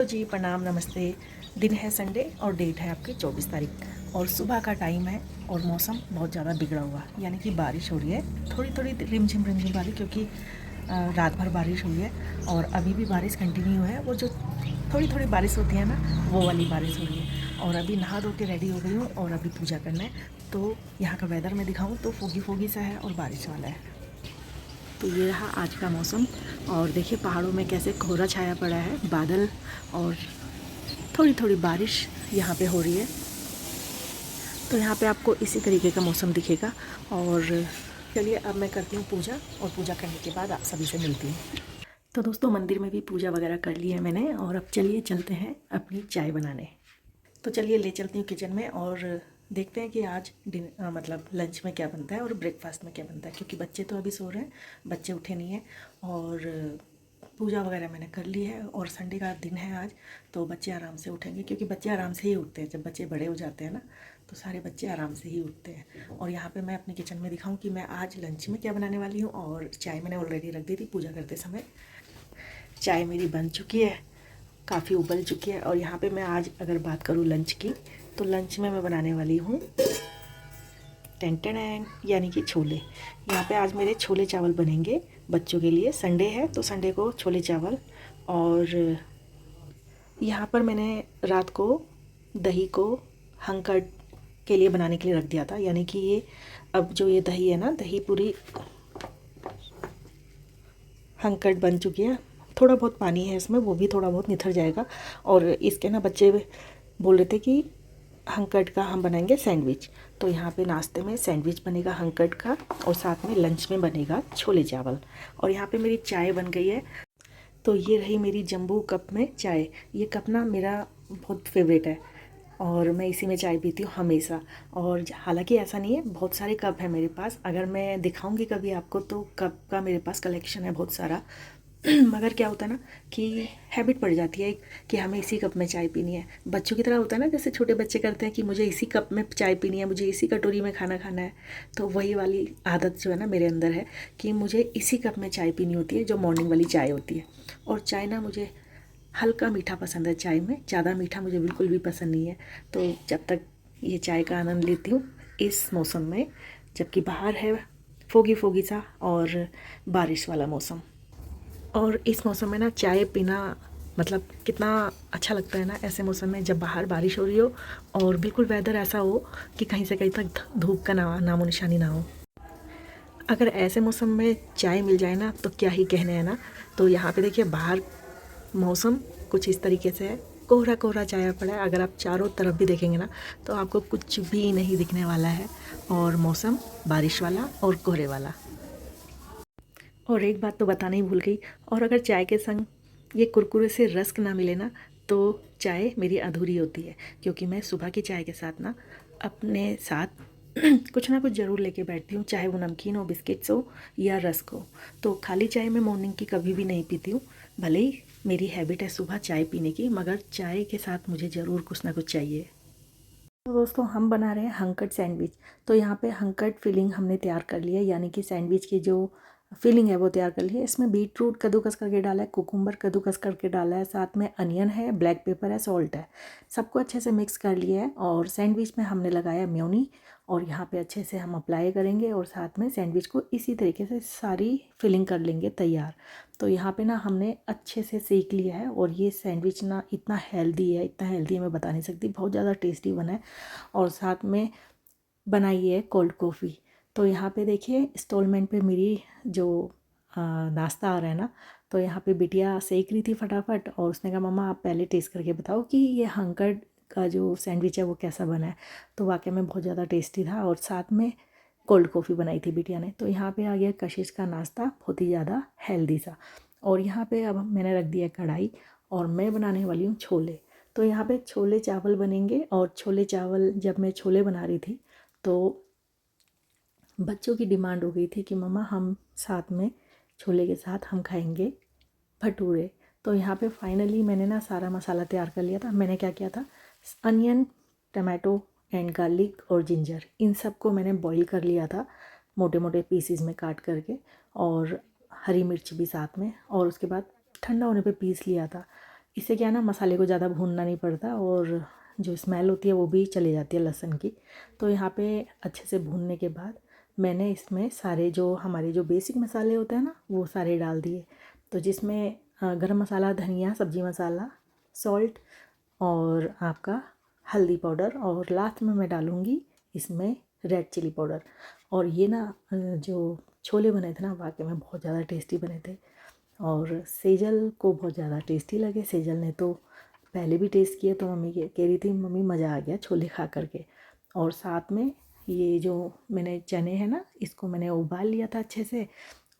तो जी प्रणाम, नमस्ते। दिन है संडे और डेट है आपकी 24 तारीख और सुबह का टाइम है और मौसम बहुत ज़्यादा बिगड़ा हुआ यानी कि बारिश हो रही है, थोड़ी थोड़ी रिमझिम रिमझिम वाली, क्योंकि रात भर बारिश हुई है और अभी भी बारिश कंटिन्यू है। वो जो थोड़ी थोड़ी बारिश होती है ना, वो वाली बारिश हो रही है। और अभी नहा धो के रेडी हो गई हूँ और अभी पूजा करना है। तो यहाँ का वेदर मैं दिखाऊँ तो फोगी फोगी सा है और बारिश वाला है। तो ये रहा आज का मौसम और देखिए पहाड़ों में कैसे कोहरा छाया पड़ा है, बादल और थोड़ी थोड़ी बारिश यहाँ पे हो रही है। तो यहाँ पे आपको इसी तरीके का मौसम दिखेगा। और चलिए अब मैं करती हूँ पूजा और पूजा करने के बाद आप सभी से मिलती हूँ। तो दोस्तों मंदिर में भी पूजा वगैरह कर ली है मैंने और अब चलिए चलते हैं अपनी चाय बनाने। तो चलिए ले चलती हूँ किचन में और देखते हैं कि आज मतलब लंच में क्या बनता है और ब्रेकफास्ट में क्या बनता है, क्योंकि बच्चे तो अभी सो रहे हैं, बच्चे उठे नहीं हैं। और पूजा वगैरह मैंने कर ली है और संडे का दिन है आज, तो बच्चे आराम से उठेंगे, क्योंकि बच्चे आराम से ही उठते हैं। जब बच्चे बड़े हो जाते हैं ना, तो सारे बच्चे आराम से ही उठते हैं। और यहाँ पे मैं अपने किचन में दिखाऊं कि मैं आज लंच में क्या बनाने वाली हूँ। और चाय मैंने ऑलरेडी रख दी थी पूजा करते समय। चाय मेरी बन चुकी है, काफ़ी उबल चुकी है। और यहाँ पे मैं आज अगर बात करूँ लंच की, तो लंच में मैं बनाने वाली हूँ टेंटन यानी कि छोले। यहाँ पे आज मेरे छोले चावल बनेंगे बच्चों के लिए। संडे है तो संडे को छोले चावल। और यहाँ पर मैंने रात को दही को हंकट के लिए बनाने के लिए रख दिया था, यानी कि ये अब जो ये दही है ना, दही पूरी हंकट बन चुकी है। थोड़ा बहुत पानी है इसमें, वो भी थोड़ा बहुत निथर जाएगा। और इसके ना बच्चे बोल रहे थे कि हंकट का हम बनाएंगे सैंडविच। तो यहाँ पे नाश्ते में सैंडविच बनेगा हंकट का और साथ में लंच में बनेगा छोले चावल। और यहाँ पे मेरी चाय बन गई है। तो ये रही मेरी जंबू कप में चाय। ये कप ना मेरा बहुत फेवरेट है और मैं इसी में चाय पीती हूँ हमेशा। और हालांकि ऐसा नहीं है, बहुत सारे कप हैं मेरे पास, अगर मैं दिखाऊंगी कभी आपको तो कप का मेरे पास कलेक्शन है बहुत सारा। मगर क्या होता है ना कि हैबिट पड़ जाती है कि हमें इसी कप में चाय पीनी है। बच्चों की तरह होता है ना, जैसे छोटे बच्चे करते हैं कि मुझे इसी कप में चाय पीनी है, मुझे इसी कटोरी में खाना खाना है। तो वही वाली आदत जो है ना मेरे अंदर है कि मुझे इसी कप में चाय पीनी होती है, जो मॉर्निंग वाली चाय होती है। और चाय ना मुझे हल्का मीठा पसंद है, चाय में ज़्यादा मीठा मुझे बिल्कुल भी पसंद नहीं है। तो जब तक ये चाय का आनंद लेती हूँ इस मौसम में, जबकि बाहर है फोगी फोगी सा और बारिश वाला मौसम। और इस मौसम में ना चाय पीना मतलब कितना अच्छा लगता है ना, ऐसे मौसम में जब बाहर बारिश हो रही हो और बिल्कुल वेदर ऐसा हो कि कहीं से कहीं तक धूप का नामो निशानी ना हो। अगर ऐसे मौसम में चाय मिल जाए ना तो क्या ही कहने हैं ना। तो यहाँ पे देखिए बाहर मौसम कुछ इस तरीके से है, कोहरा कोहरा छाया पड़ा है। अगर आप चारों तरफ भी देखेंगे ना तो आपको कुछ भी नहीं दिखने वाला है, और मौसम बारिश वाला और कोहरे वाला। और एक बात तो बताना ही भूल गई, और अगर चाय के संग ये कुरकुरे से रस्क ना मिले ना तो चाय मेरी अधूरी होती है। क्योंकि मैं सुबह की चाय के साथ ना अपने साथ कुछ ना कुछ ज़रूर लेके बैठती हूँ, चाहे वो नमकीन हो, बिस्किट्स हो या रस्क हो। तो खाली चाय मैं मॉर्निंग की कभी भी नहीं पीती हूँ। भले ही मेरी हैबिट है सुबह चाय पीने की, मगर चाय के साथ मुझे ज़रूर कुछ ना कुछ चाहिए। तो दोस्तों हम बना रहे हैं हंकट सैंडविच। तो यहाँ पे हंकट फिलिंग हमने तैयार कर लिया है, यानी कि सैंडविच की जो फिलिंग है वो तैयार कर ली है। इसमें बीट रूट कद्दूकस करके डाला है, कुकुम्बर कद्दूकस करके डाला है, साथ में अनियन है, ब्लैक पेपर है, सॉल्ट है। सबको अच्छे से मिक्स कर लिया है और सैंडविच में हमने लगाया मेयोनी। और यहाँ पे अच्छे से हम अप्लाई करेंगे और साथ में सैंडविच को इसी तरीके से सारी फिलिंग कर लेंगे तैयार। तो यहाँ पे ना हमने अच्छे से सेक लिया है और ये सैंडविच ना इतना हेल्दी है, इतना हेल्दी है मैं बता नहीं सकती, बहुत ज़्यादा टेस्टी बना है। और साथ में बनाई है कोल्ड कॉफ़ी। तो यहाँ पे देखिए इंस्टॉलमेंट पे मेरी जो नाश्ता आ रहा है ना, तो यहाँ पे बिटिया सेक रही थी फटाफट और उसने कहा मम्मा आप पहले टेस्ट करके बताओ कि ये हंकट का जो सैंडविच है वो कैसा बना है। तो वाकई में बहुत ज़्यादा टेस्टी था और साथ में कोल्ड कॉफ़ी बनाई थी बिटिया ने। तो यहाँ पे आ गया कशिश का नाश्ता, बहुत ही ज़्यादा हेल्दी सा। और यहाँ पे अब मैंने रख दिया कढ़ाई और मैं बनाने वाली हूँ छोले। तो यहाँ पे छोले चावल बनेंगे। और छोले चावल जब मैं छोले बना रही थी तो बच्चों की डिमांड हो गई थी कि मम्मा हम साथ में छोले के साथ हम खाएंगे भटूरे। तो यहाँ पे फाइनली मैंने ना सारा मसाला तैयार कर लिया था। मैंने क्या किया था, अनियन, टमाटो एंड गार्लिक और जिंजर, इन सब को मैंने बॉईल कर लिया था मोटे मोटे पीसीज में काट करके, और हरी मिर्च भी साथ में। और उसके बाद ठंडा होने पे पीस लिया था। इससे क्या है ना, मसाले को ज़्यादा भूनना नहीं पड़ता और जो स्मेल होती है वो भी चली जाती है लहसुन की। तो यहाँ पे अच्छे से भूनने के बाद मैंने इसमें सारे जो हमारे जो बेसिक मसाले होते हैं ना वो सारे डाल दिए। तो जिसमें गरम मसाला, धनिया, सब्जी मसाला, सॉल्ट और आपका हल्दी पाउडर, और लास्ट में मैं डालूँगी इसमें रेड चिली पाउडर। और ये ना जो छोले बने थे ना वाकई में बहुत ज़्यादा टेस्टी बने थे और सेजल को बहुत ज़्यादा टेस्टी लगे। सेजल ने तो पहले भी टेस्ट किया तो मम्मी कह रही थी मम्मी मज़ा आ गया छोले खा करके। और साथ में ये जो मैंने चने हैं ना इसको मैंने उबाल लिया था अच्छे से,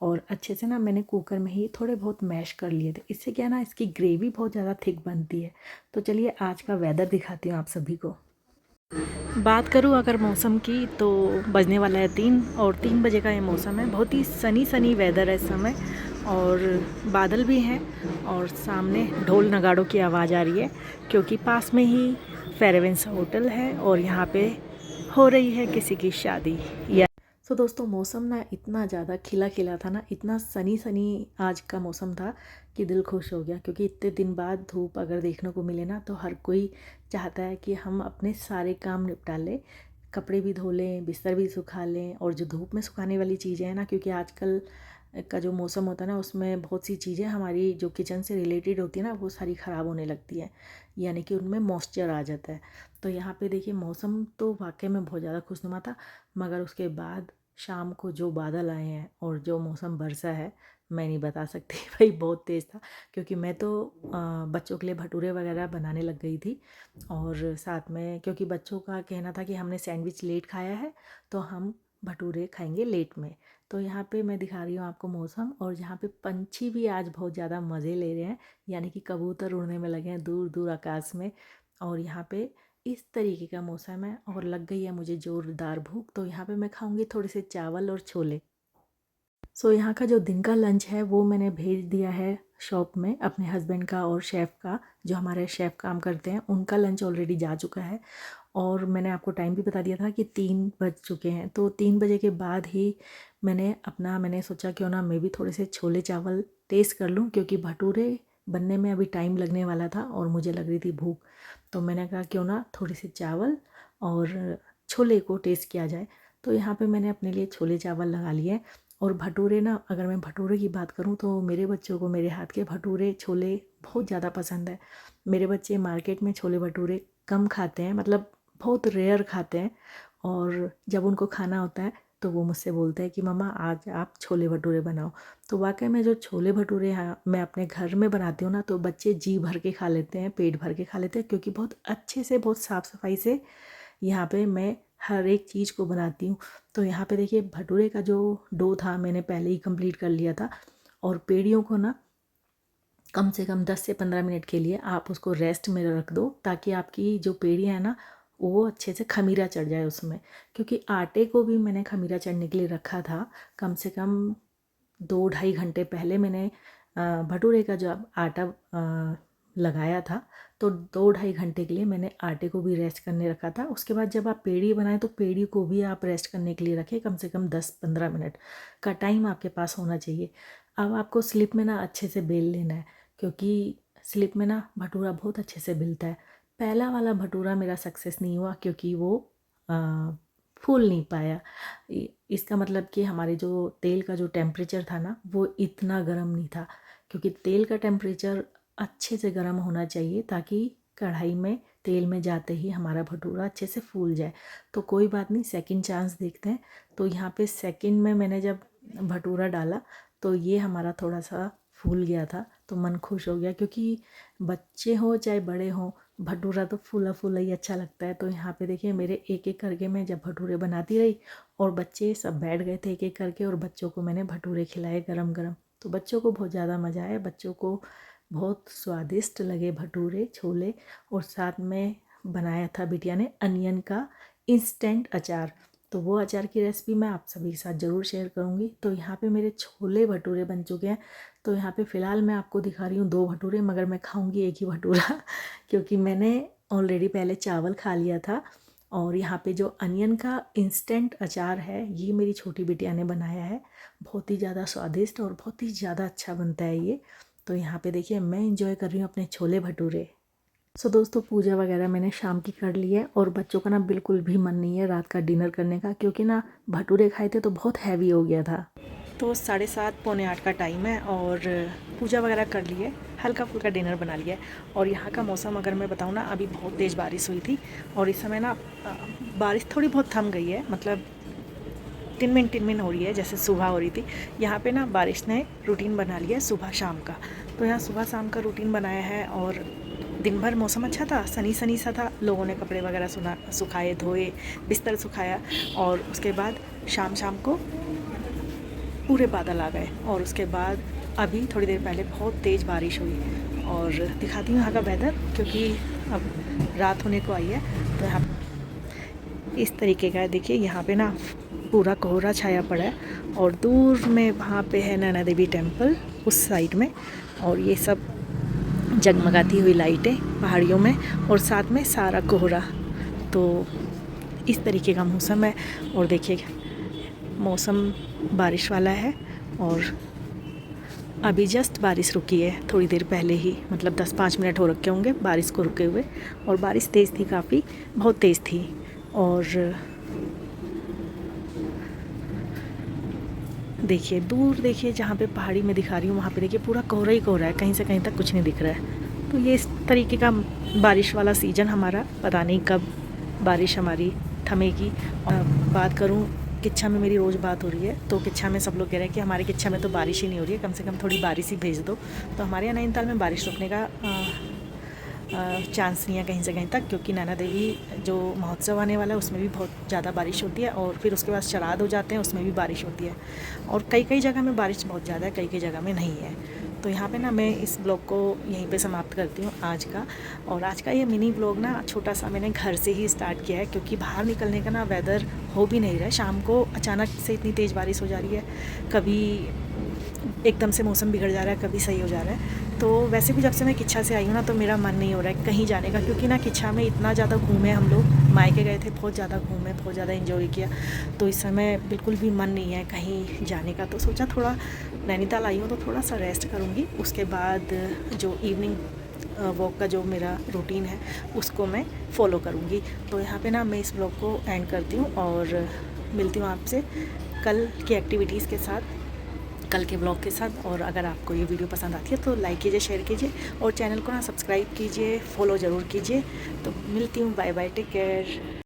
और अच्छे से ना मैंने कुकर में ही थोड़े बहुत मैश कर लिए थे। इससे क्या ना इसकी ग्रेवी बहुत ज़्यादा थिक बनती है। तो चलिए आज का वेदर दिखाती हूँ आप सभी को। बात करूँ अगर मौसम की तो बजने वाला है 3 और 3 बजे का ये मौसम है। बहुत ही सनी सनी वेदर है इस समय और बादल भी हैं और सामने ढोल नगाड़ों की आवाज़ आ रही है क्योंकि पास में ही फेरेवेंस होटल है और यहाँ पे हो रही है किसी की शादी। या तो दोस्तों मौसम ना इतना ज़्यादा खिला खिला था ना, इतना सनी सनी आज का मौसम था कि दिल खुश हो गया। क्योंकि इतने दिन बाद धूप अगर देखने को मिले ना तो हर कोई चाहता है कि हम अपने सारे काम निपटा लें, कपड़े भी धो लें, बिस्तर भी सुखा लें। और जो धूप में सुखाने वाली चीज़ें हैं ना, क्योंकि आजकल का जो मौसम होता है ना उसमें बहुत सी चीज़ें हमारी जो किचन से रिलेटेड होती है ना वो सारी ख़राब होने लगती है, यानी कि उनमें मॉइस्चर आ जाता है। तो यहाँ पे देखिए मौसम तो वाकई में बहुत ज़्यादा खुशनुमा था, मगर उसके बाद शाम को जो बादल आए हैं और जो मौसम बरसा है मैं नहीं बता सकती भाई बहुत तेज़ था। क्योंकि मैं तो बच्चों के लिए भटूरे वगैरह बनाने लग गई थी और साथ में क्योंकि बच्चों का कहना था कि हमने सैंडविच लेट खाया है तो हम भटूरे खाएंगे लेट में। तो यहाँ पे मैं दिखा रही हूँ आपको मौसम, और यहाँ पे पंछी भी आज बहुत ज़्यादा मज़े ले रहे हैं, यानी कि कबूतर उड़ने में लगे हैं दूर दूर आकाश में। और यहाँ पे इस तरीके का मौसम है और लग गई है मुझे ज़ोरदार भूख। तो यहाँ पे मैं खाऊंगी थोड़े से चावल और छोले। सो यहाँ का जो दिन का लंच है वो मैंने भेज दिया है शॉप में अपने हस्बैंड का और शेफ़ का, जो हमारे शेफ़ काम करते हैं उनका लंच ऑलरेडी जा चुका है। और मैंने आपको टाइम भी बता दिया था कि 3 बज चुके हैं। तो 3 बजे के बाद ही मैंने सोचा क्यों ना मैं भी थोड़े से छोले चावल टेस्ट कर लूँ, क्योंकि भटूरे बनने में अभी टाइम लगने वाला था और मुझे लग रही थी भूख। तो मैंने कहा क्यों ना थोड़े से चावल और छोले को टेस्ट किया जाए। तो यहाँ पे मैंने अपने लिए छोले चावल लगा लिए। और भटूरे ना, अगर मैं भटूरे की बात करूँ तो मेरे बच्चों को मेरे हाथ के भटूरे छोले बहुत ज़्यादा पसंद है। मेरे बच्चे मार्केट में छोले भटूरे कम खाते हैं, मतलब बहुत रेयर खाते हैं। और जब उनको खाना होता है तो वो मुझसे बोलते हैं कि मम्मा आज आप छोले भटूरे बनाओ। तो वाकई में जो छोले भटूरे यहाँ मैं अपने घर में बनाती हूँ ना तो बच्चे जी भर के खा लेते हैं, पेट भर के खा लेते हैं, क्योंकि बहुत अच्छे से बहुत साफ़ सफाई से यहाँ पे मैं हर एक चीज़ को बनाती हूँ। तो यहाँ पे देखिए भटूरे का जो डो था मैंने पहले ही कंप्लीट कर लिया था। और पेड़ियों को ना कम से कम 10 से 15 मिनट के लिए आप उसको रेस्ट में रख दो, ताकि आपकी जो पेड़ियाँ हैं ना वो अच्छे से खमीरा चढ़ जाए उसमें। क्योंकि आटे को भी मैंने खमीरा चढ़ने के लिए रखा था। कम से कम 2-2.5 घंटे पहले मैंने भटूरे का जो आटा लगाया था, तो 2-2.5 घंटे के लिए मैंने आटे को भी रेस्ट करने रखा था। उसके बाद जब आप पेड़ी बनाएं तो पेड़ी को भी आप रेस्ट करने के लिए रखें, कम से कम 10-15 मिनट का टाइम आपके पास होना चाहिए। अब आपको स्लिप में ना अच्छे से बेल लेना है, क्योंकि स्लिप में ना भटूरा बहुत अच्छे से मिलता है। पहला वाला भटूरा मेरा सक्सेस नहीं हुआ क्योंकि वो फूल नहीं पाया। इसका मतलब कि हमारे जो तेल का जो टेम्परेचर था ना वो इतना गर्म नहीं था, क्योंकि तेल का टेम्परेचर अच्छे से गर्म होना चाहिए ताकि कढ़ाई में तेल में जाते ही हमारा भटूरा अच्छे से फूल जाए। तो कोई बात नहीं, सेकंड चांस देखते हैं। तो यहाँ पे सेकंड में मैंने जब भटूरा डाला तो ये हमारा थोड़ा सा फूल गया था, तो मन खुश हो गया, क्योंकि बच्चे हों चाहे बड़े हों भटूरा तो फूला फूला ही अच्छा लगता है। तो यहाँ पे देखिए मेरे एक एक करके मैं जब भटूरे बनाती रही और बच्चे सब बैठ गए थे एक एक करके, और बच्चों को मैंने भटूरे खिलाए गरम गरम। तो बच्चों को बहुत ज़्यादा मज़ा आया, बच्चों को बहुत स्वादिष्ट लगे भटूरे छोले। और साथ में बनाया था बिटिया ने अनियन का इंस्टेंट अचार। तो वो अचार की रेसिपी मैं आप सभी के साथ ज़रूर शेयर करूँगी। तो यहाँ पे मेरे छोले भटूरे बन चुके हैं। तो यहाँ पे फ़िलहाल मैं आपको दिखा रही हूँ 2 भटूरे, मगर मैं खाऊँगी एक ही भटूरा क्योंकि मैंने ऑलरेडी पहले चावल खा लिया था। और यहाँ पे जो अनियन का इंस्टेंट अचार है ये मेरी छोटी बिटिया ने बनाया है, बहुत ही ज़्यादा स्वादिष्ट और बहुत ही ज़्यादा अच्छा बनता है ये। तो यहाँ पे देखिए मैं इंजॉय कर रही हूँ अपने छोले भटूरे। सो दोस्तों पूजा वगैरह मैंने शाम की कर ली है और बच्चों का ना बिल्कुल भी मन नहीं है रात का डिनर करने का, क्योंकि ना भटूरे खाए थे तो बहुत हैवी हो गया था। तो 7:30 पौने 8 का टाइम है और पूजा वगैरह कर ली है, हल्का फुल्का डिनर बना लिया है। और यहाँ का मौसम अगर मैं बताऊँ ना, अभी बहुत तेज़ बारिश हुई थी और इस समय ना बारिश थोड़ी बहुत थम गई है, मतलब टिन-मिन हो रही है जैसे सुबह हो रही थी। यहाँ पे ना बारिश ने रूटीन बना लिया है सुबह शाम का। तो यहाँ सुबह शाम का रूटीन बनाया है और दिन भर मौसम अच्छा था, सनी सनी सा था। लोगों ने कपड़े वगैरह सुखाए, धोए, बिस्तर सुखाया और उसके बाद शाम शाम को पूरे बादल आ गए और उसके बाद अभी थोड़ी देर पहले बहुत तेज़ बारिश हुई। और दिखाती हूँ यहाँ का वेदर, क्योंकि अब रात होने को आई है। तो यहाँ इस तरीके का है, देखिए यहाँ पे ना पूरा कोहरा छाया पड़ा है और दूर में वहाँ पे है नैना देवी टेम्पल उस साइड में, और ये सब जगमगाती हुई लाइटें पहाड़ियों में और साथ में सारा कोहरा। तो इस तरीके का मौसम है और देखिए मौसम बारिश वाला है और अभी जस्ट बारिश रुकी है थोड़ी देर पहले ही, मतलब 10-5 मिनट हो रखे होंगे बारिश को रुके हुए। और बारिश तेज़ थी, काफ़ी बहुत तेज़ थी। और देखिए दूर, देखिए जहाँ पे पहाड़ी में दिखा रही हूँ वहाँ पे देखिए पूरा कोहरा ही कोहरा है, कहीं से कहीं तक कुछ नहीं दिख रहा है। तो ये इस तरीके का बारिश वाला सीज़न हमारा, पता नहीं कब बारिश हमारी थमेगी। और बात करूँ किच्छा में, मेरी रोज़ बात हो रही है तो किच्छा में सब लोग कह रहे हैं कि हमारे किच्छा में तो बारिश ही नहीं हो रही है, कम से कम थोड़ी बारिश ही भेज दो। तो हमारे यहाँ नैनीताल में बारिश रुकने का चांस नहीं है कहीं से कहीं तक, क्योंकि नैना देवी जो महोत्सव आने वाला है उसमें भी बहुत ज़्यादा बारिश होती है और फिर उसके बाद श्राद्ध हो जाते हैं, उसमें भी बारिश होती है। और कई कई जगह में बारिश बहुत ज़्यादा है, कई कई जगह में नहीं है। तो यहाँ पे ना मैं इस ब्लॉग को यहीं पे समाप्त करती हूँ आज का। और आज का ये मिनी ब्लॉग ना छोटा सा मैंने घर से ही स्टार्ट किया है, क्योंकि बाहर निकलने का ना वेदर हो भी नहीं रहा है। शाम को अचानक से इतनी तेज़ बारिश हो जा रही है, कभी एकदम से मौसम बिगड़ जा रहा है, कभी सही हो जा रहा है। तो वैसे भी जब से मैं किच्छा से आई हूँ ना, तो मेरा मन नहीं हो रहा है कहीं जाने का, क्योंकि ना किच्छा में इतना ज़्यादा घूमे हम लोग, मायके गए थे, बहुत ज़्यादा घूमे, बहुत ज़्यादा एंजॉय किया। तो इस समय बिल्कुल भी मन नहीं है कहीं जाने का। तो सोचा थोड़ा नैनीताल आई हूँ तो थोड़ा सा रेस्ट करूँगी, उसके बाद जो इवनिंग वॉक का जो मेरा रूटीन है उसको मैं फॉलो करूँगी। तो यहाँ पे ना मैं इस ब्लॉग को एंड करती हूँ और मिलती हूँ आपसे कल की एक्टिविटीज़ के साथ, कल के ब्लॉग के साथ। और अगर आपको ये वीडियो पसंद आती है तो लाइक कीजिए, शेयर कीजिए और चैनल को ना सब्सक्राइब कीजिए, फॉलो ज़रूर कीजिए। तो मिलती हूँ, बाय बाय, टेक केयर।